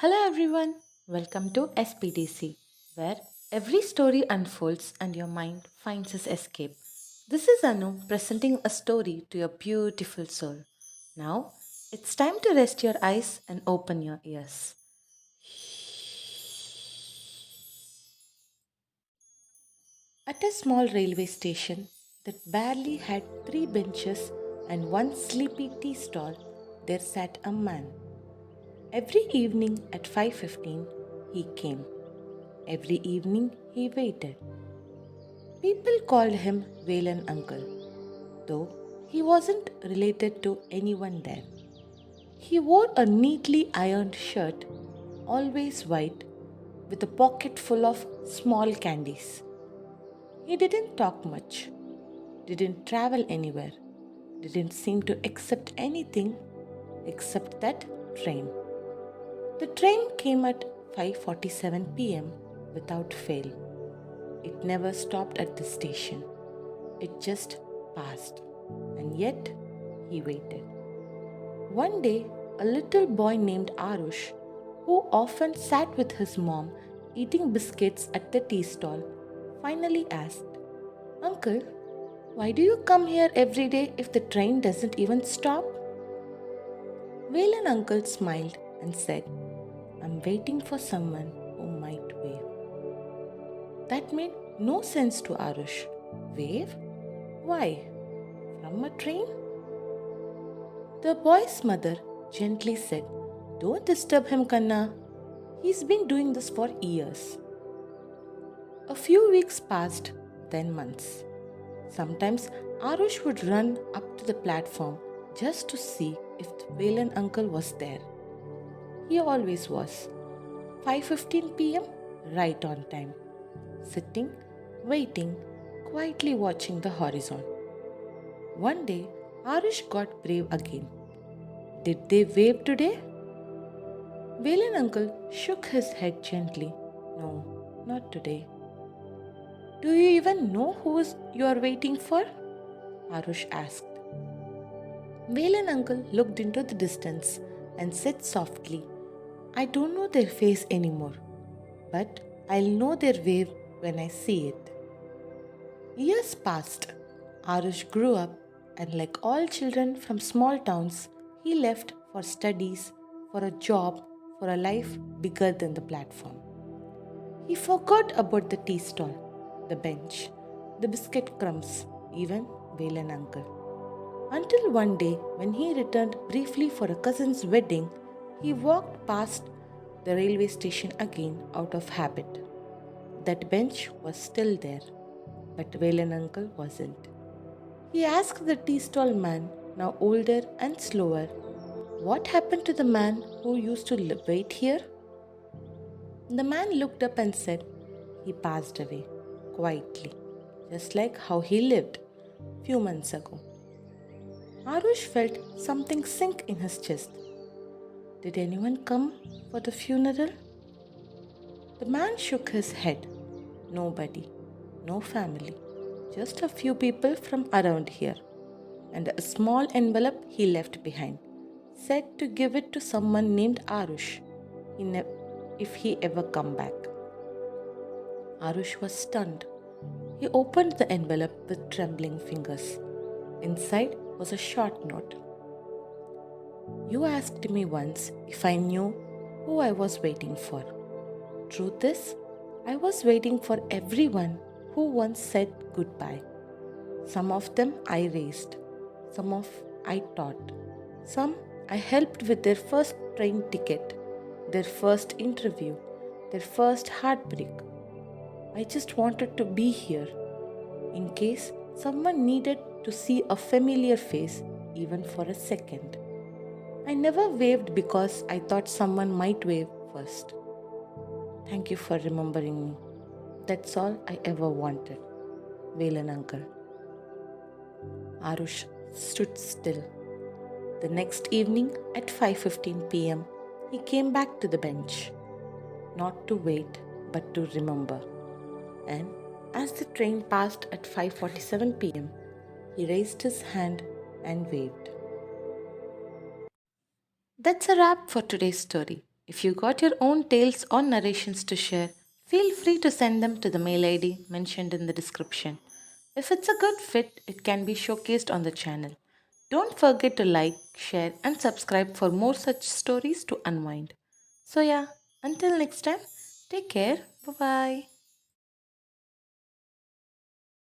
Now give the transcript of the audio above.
Hello everyone, welcome to SPDC, where every story unfolds and your mind finds its escape. This is Anu presenting a story to your beautiful soul. Now, it's time to rest your eyes and open your ears. At a small railway station that barely had three benches and one sleepy tea stall, there sat a man. Every evening at 5:15 he came. Every evening he waited. People called him Valen Uncle, though he wasn't related to anyone there. He wore a neatly ironed shirt, always white, with a pocket full of small candies. He didn't talk much, didn't travel anywhere, didn't seem to accept anything except that train. The train came at 5:47 p.m. without fail. It never stopped at the station. It just passed. And yet, he waited. One day, a little boy named Arush, who often sat with his mom eating biscuits at the tea stall, finally asked, Uncle, why do you come here every day if the train doesn't even stop? Valen Uncle smiled and said, I'm waiting for someone who might wave. That made no sense to Arush. Wave? Why? From a train? The boy's mother gently said, Don't disturb him, Kanna. He's been doing this for years. A few weeks passed, then months. Sometimes Arush would run up to the platform just to see if the Valen uncle was there. He always was. 5:15 p.m. right on time. Sitting, waiting, quietly watching the horizon. One day, Arush got brave again. Did they wave today? Valen uncle shook his head gently. No, not today. Do you even know who you are waiting for? Arush asked. Valen uncle looked into the distance and said softly, I don't know their face anymore, but I'll know their wave when I see it. Years passed. Arush grew up, and like all children from small towns, he left for studies, for a job, for a life bigger than the platform. He forgot about the tea stall, the bench, the biscuit crumbs, even Valen uncle. Until one day, when he returned briefly for a cousin's wedding, he walked past the railway station again out of habit. That bench was still there, but Valen uncle wasn't. He asked the tea stall man, now older and slower, what happened to the man who used to wait here? The man looked up and said, he passed away, quietly, just like how he lived few months ago. Arush felt something sink in his chest. Did anyone come for the funeral? The man shook his head. Nobody, no family, just a few people from around here, and a small envelope he left behind, said to give it to someone named Arush if he ever come back. Arush was stunned. He opened the envelope with trembling fingers. Inside was a short note. You asked me once if I knew who I was waiting for. Truth is, I was waiting for everyone who once said goodbye. Some of them I raised, some of I taught, some I helped with their first train ticket, their first interview, their first heartbreak. I just wanted to be here in case someone needed to see a familiar face even for a second. I never waved because I thought someone might wave first. Thank you for remembering me. That's all I ever wanted. Valen uncle. Arush stood still. The next evening at 5:15 p.m., he came back to the bench. Not to wait, but to remember. And as the train passed at 5:47 p.m., he raised his hand and waved. That's a wrap for today's story. If you got your own tales or narrations to share, feel free to send them to the mail ID mentioned in the description. If it's a good fit, it can be showcased on the channel. Don't forget to like, share, and subscribe for more such stories to unwind. So, yeah, until next time, take care. Bye bye.